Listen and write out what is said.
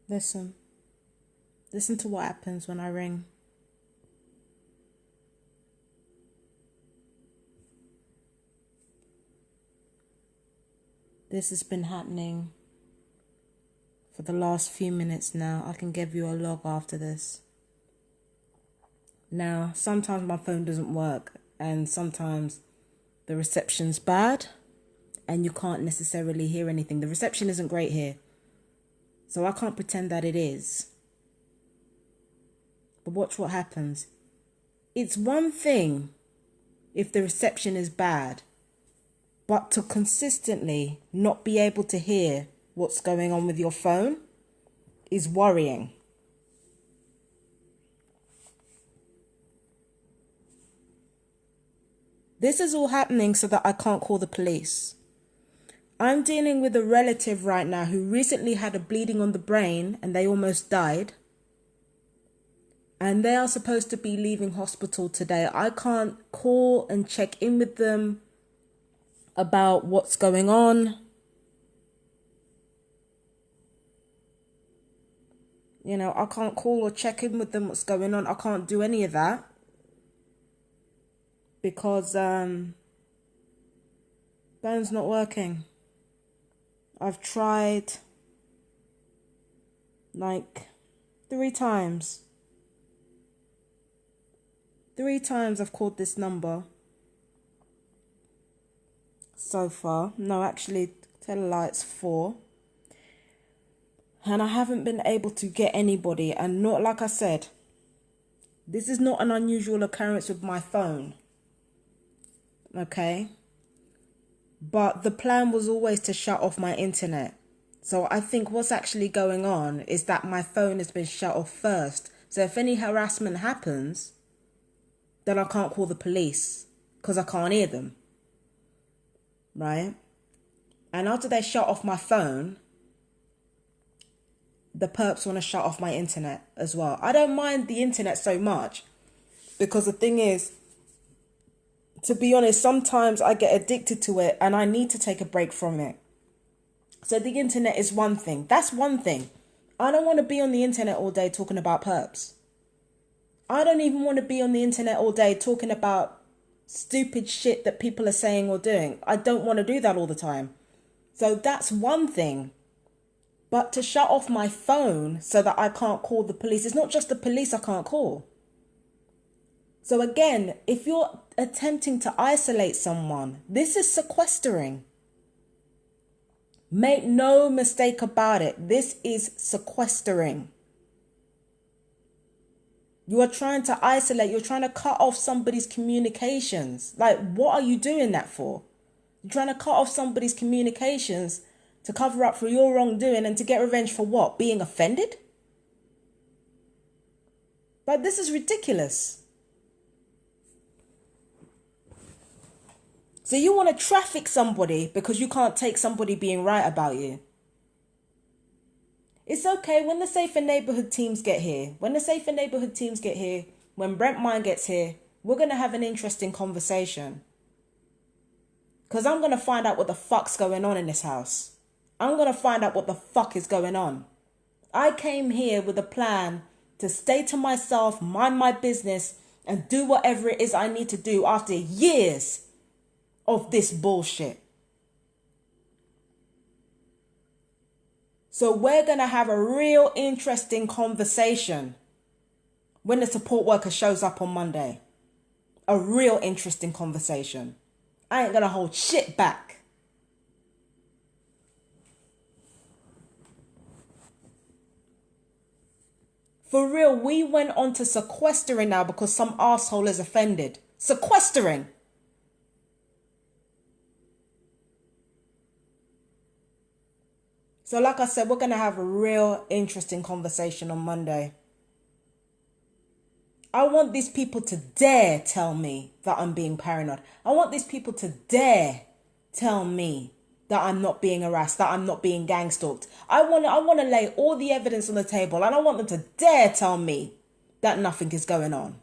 Listen. Listen to what happens when I ring. This has been happening for the last few minutes now. I can give you a log after this. Now, sometimes my phone doesn't work and sometimes the reception's bad and you can't necessarily hear anything. The reception isn't great here, so I can't pretend that it is. But watch what happens. It's one thing if the reception is bad, but to consistently not be able to hear what's going on with your phone is worrying. This is all happening so that I can't call the police. I'm dealing with a relative right now who recently had a bleeding on the brain and they almost died. And they are supposed to be leaving hospital today. I can't call and check in with them about what's going on. I can't call or check in with them what's going on. I can't do any of that because phone's not working. I've tried like 3 times. 3 times I've called this number so far. No, actually, tell a lie, it's 4. And I haven't been able to get anybody. And not, like I said, this is not an unusual occurrence with my phone. Okay? But the plan was always to shut off my internet. So I think what's actually going on is that my phone has been shut off first. So if any harassment happens, then I can't call the police because I can't hear them. Right? And after they shut off my phone, the perps want to shut off my internet as well. I don't mind the internet so much because the thing is, to be honest, sometimes I get addicted to it and I need to take a break from it. So the internet is one thing. That's one thing. I don't want to be on the internet all day talking about perps. I don't even want to be on the internet all day talking about stupid shit that people are saying or doing. I don't want to do that all the time. So that's one thing. But to shut off my phone so that I can't call the police, it's not just the police I can't call. So again, if you're attempting to isolate someone, this is sequestering. Make no mistake about it. This is sequestering. You are trying to isolate. You're trying to cut off somebody's communications. Like, what are you doing that for? You're trying to cut off somebody's communications to cover up for your wrongdoing and to get revenge for what? Being offended? Like, this is ridiculous. So you want to traffic somebody because you can't take somebody being right about you. It's okay when the Safer Neighborhood teams get here. When Brent Mine gets here, we're going to have an interesting conversation. Because I'm going to find out what the fuck's going on in this house. I'm going to find out what the fuck is going on. I came here with a plan to stay to myself, mind my business, and do whatever it is I need to do after years of this bullshit. So we're going to have a real interesting conversation when the support worker shows up on Monday. A real interesting conversation. I ain't going to hold shit back. For real, we went on to sequestering now because some asshole is offended. Sequestering. So like I said, we're going to have a real interesting conversation on Monday. I want these people to dare tell me that I'm being paranoid. I want these people to dare tell me that I'm not being harassed, that I'm not being gang stalked. I want to lay all the evidence on the table and I want them to dare tell me that nothing is going on.